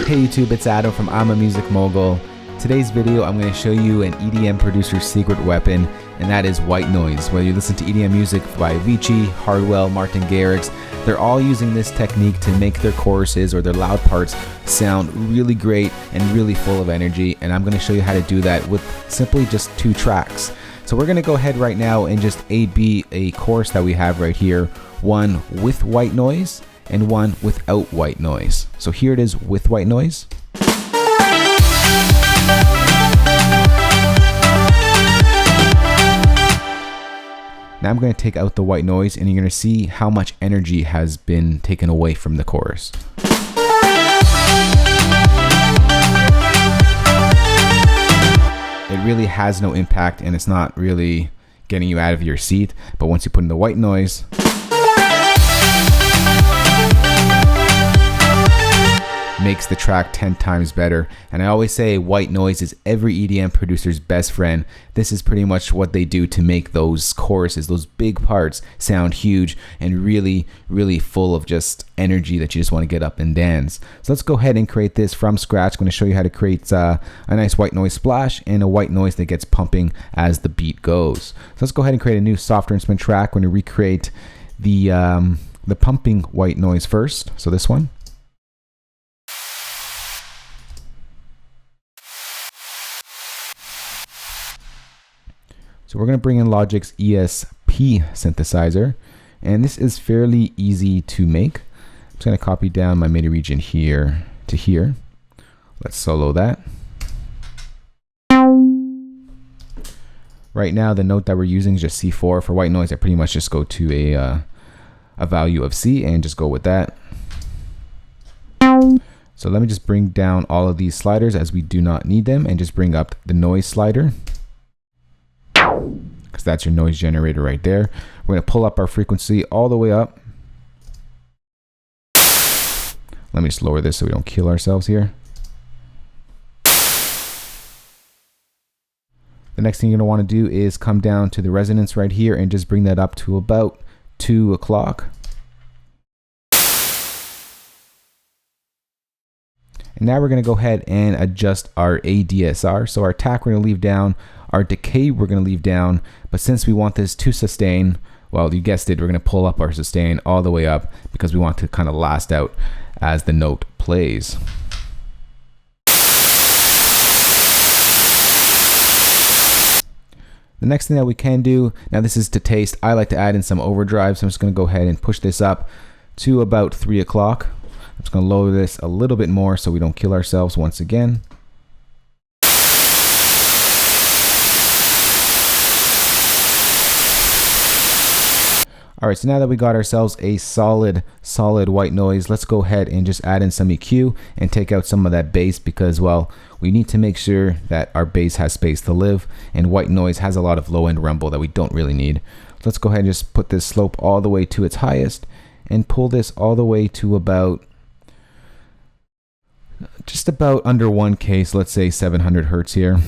Hey YouTube, it's Adam from I'm a Music Mogul. Today's video I'm going to show you an EDM producer's secret weapon, and that is white noise. Whether you listen to EDM music by Avicii, Hardwell, Matin Garrix, they're all using this technique to make their choruses or their loud parts sound really great and really full of energy, and I'm going to show you how to do that with simply just 2 tracks. So we're going to go ahead right now and just A-B a chorus that we have right here, one with white noise and one without white noise. So here it is with white noise. Now I'm going to take out the white noise, and you're going to see how much energy has been taken away from the chorus. It really has no impact, and it's not really getting you out of your seat. But once you put in the white noise, makes the track 10 times better. And I always say white noise is every EDM producer's best friend. This is pretty much what they do to make those choruses, those big parts, sound huge and really, really full of just energy that you just want to get up and dance. So let's go ahead and create this from scratch. I'm going to show you how to create a nice white noise splash and a white noise that gets pumping as the beat goes. So let's go ahead and create a new software instrument track. We're going to recreate the pumping white noise first. So this one. So we're going to bring in Logic's ESP synthesizer, and this is fairly easy to make. I'm just going to copy down my MIDI region here to here. Let's solo that. Right now the note that we're using is just C4. For white noise I pretty much just go to a value of C and just go with that. So let me just bring down all of these sliders as we do not need them, and just bring up the noise slider, because that's your noise generator right there. We're going to pull up our frequency all the way up. Let me just lower this so we don't kill ourselves here. The next thing you're going to want to do is come down to the resonance right here and just bring that up to about 2 o'clock. And now we're going to go ahead and adjust our ADSR. So our attack we're going to leave down, our decay we're going to leave down, but since we want this to sustain, well, you guessed it, we're going to pull up our sustain all the way up because we want to kind of last out as the note plays. The next thing that we can do, now this is to taste, I like to add in some overdrive, so I'm just going to go ahead and push this up to about 3 o'clock. I'm just going to lower this a little bit more so we don't kill ourselves once again. Alright, so now that we got ourselves a solid white noise, let's go ahead and just add in some EQ and take out some of that bass, because, well, we need to make sure that our bass has space to live, and white noise has a lot of low-end rumble that we don't really need. So let's go ahead and just put this slope all the way to its highest and pull this all the way to about just about under 1K, so let's say 700 hertz here.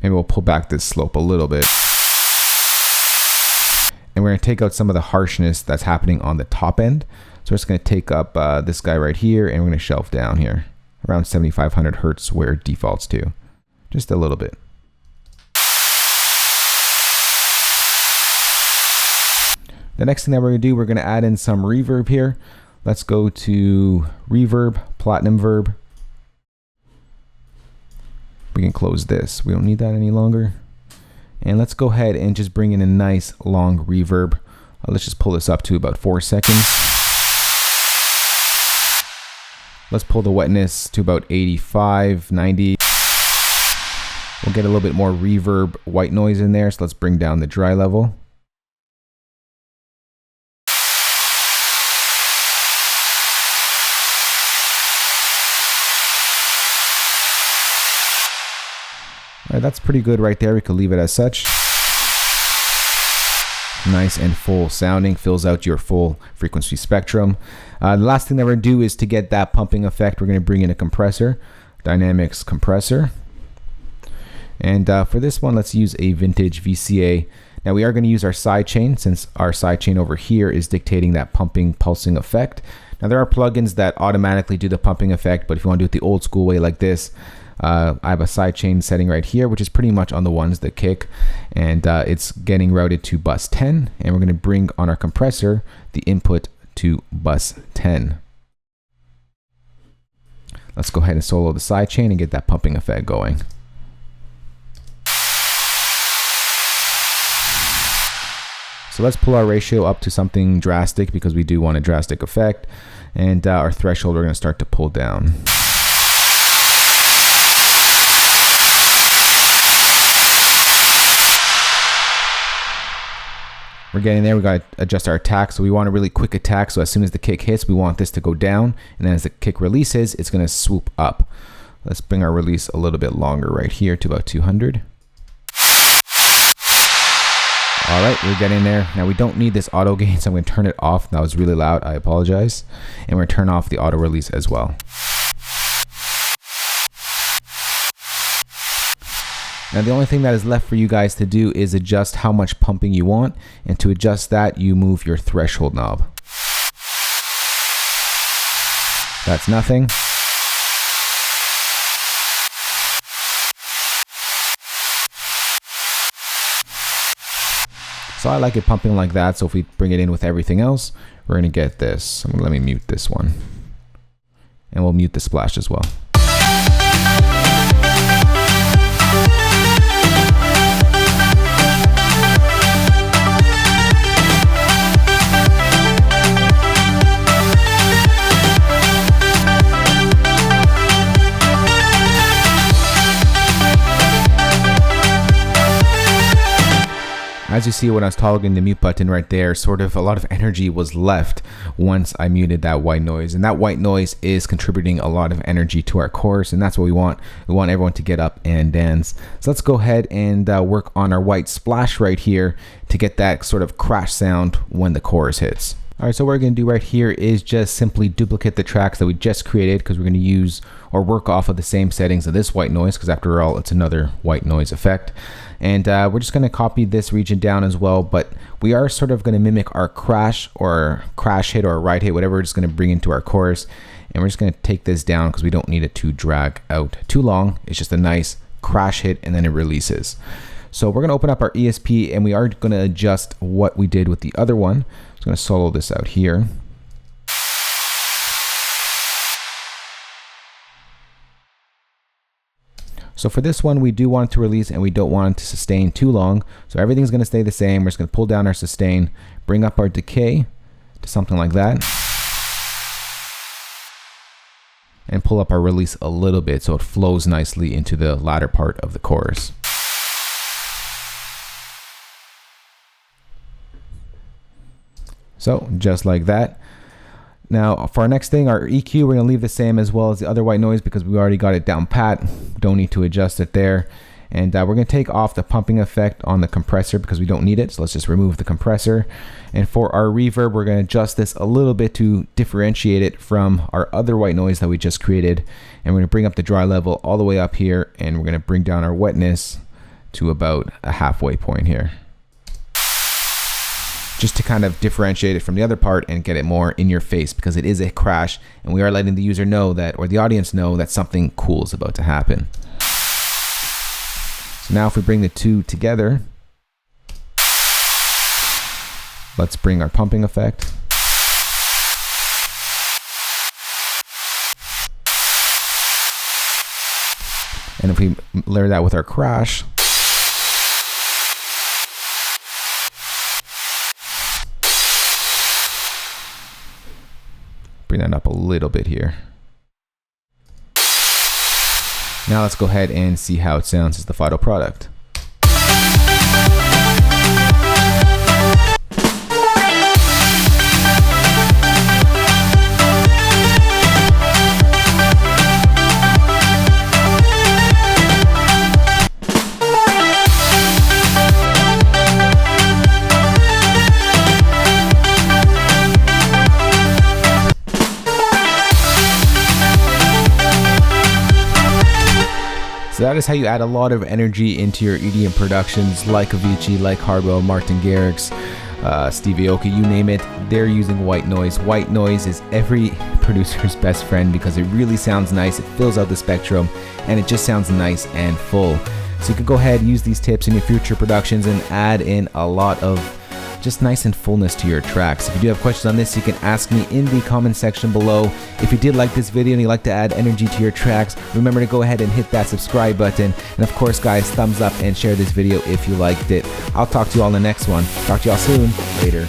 Maybe we'll pull back this slope a little bit. And we're going to take out some of the harshness that's happening on the top end. So we're just going to take up this guy right here, and we're going to shelf down here around 7500 hertz where it defaults to. Just a little bit. The next thing that we're going to do, we're going to add in some reverb here. Let's go to reverb, platinum verb. We can close this. We don't need that any longer. And let's go ahead and just bring in a nice long reverb. Let's just pull this up to about 4 seconds. Let's pull the wetness to about 85, 90. We'll get a little bit more reverb white noise in there. So let's bring down the dry level. Alright, that's pretty good right there. We could leave it as such. Nice and full sounding, fills out your full frequency spectrum. The last thing that we're going to do is to get that pumping effect, we're going to bring in a compressor, Dynamics compressor. And for this one, let's use a vintage VCA. Now we are going to use our sidechain, since our sidechain over here is dictating that pumping, pulsing effect. Now there are plugins that automatically do the pumping effect, but if you want to do it the old school way like this, I have a sidechain setting right here, which is pretty much on the ones that kick, and it's getting routed to bus 10, and we're going to bring on our compressor the input to bus 10. Let's go ahead and solo the sidechain and get that pumping effect going. So let's pull our ratio up to something drastic because we do want a drastic effect, and our threshold we're going to start to pull down. We're getting there. We got to adjust our attack. So we want a really quick attack. So as soon as the kick hits, we want this to go down. And then as the kick releases, it's going to swoop up. Let's bring our release a little bit longer right here to about 200. All right, we're getting there. Now we don't need this auto gain, so I'm going to turn it off. That was really loud. I apologize. And we're going to turn off the auto release as well. Now the only thing that is left for you guys to do is adjust how much pumping you want, and to adjust that you move your threshold knob. That's nothing. So I like it pumping like that, so if we bring it in with everything else, we're going to get this. Let me mute this one. And we'll mute the splash as well. As you see when I was toggling the mute button right there, sort of a lot of energy was left once I muted that white noise. And that white noise is contributing a lot of energy to our chorus, and that's what we want. We want everyone to get up and dance. So let's go ahead and work on our white splash right here to get that sort of crash sound when the chorus hits. All right, so what we're going to do right here is just simply duplicate the tracks that we just created, because we're going to use or work off of the same settings of this white noise, because after all, it's another white noise effect. And we're just going to copy this region down as well, but we are sort of going to mimic our crash or crash hit or ride hit, whatever we're just going to bring into our chorus. And we're just going to take this down because we don't need it to drag out too long. It's just a nice crash hit and then it releases. So we're going to open up our ESP and we are going to adjust what we did with the other one. I'm going to solo this out here. So for this one, we do want it to release and we don't want it to sustain too long. So everything's going to stay the same. We're just going to pull down our sustain, bring up our decay to something like that, and pull up our release a little bit so it flows nicely into the latter part of the chorus. So just like that. Now for our next thing, our EQ, we're going to leave the same as well as the other white noise because we already got it down pat. Don't need to adjust it there. And we're going to take off the pumping effect on the compressor because we don't need it. So let's just remove the compressor. And for our reverb, we're going to adjust this a little bit to differentiate it from our other white noise that we just created. And we're going to bring up the dry level all the way up here. And we're going to bring down our wetness to about a halfway point here, just to kind of differentiate it from the other part and get it more in your face, because it is a crash and we are letting the user know that, or the audience know, that something cool is about to happen. So now if we bring the two together, let's bring our pumping effect. And if we layer that with our crash, bring that up a little bit here. Now let's go ahead and see how it sounds as the final product. So that is how you add a lot of energy into your EDM productions, like Avicii, like Hardwell, Matin Garrix, Stevie Aoki, you name it. They're using white noise. White noise is every producer's best friend because it really sounds nice, it fills out the spectrum, and it just sounds nice and full. So you can go ahead and use these tips in your future productions and add in a lot of just nice and fullness to your tracks. If you do have questions on this, you can ask me in the comment section below. If you did like this video and you like to add energy to your tracks, remember to go ahead and hit that subscribe button. And of course, guys, thumbs up and share this video if you liked it. I'll talk to you all in the next one. Talk to y'all soon. Later.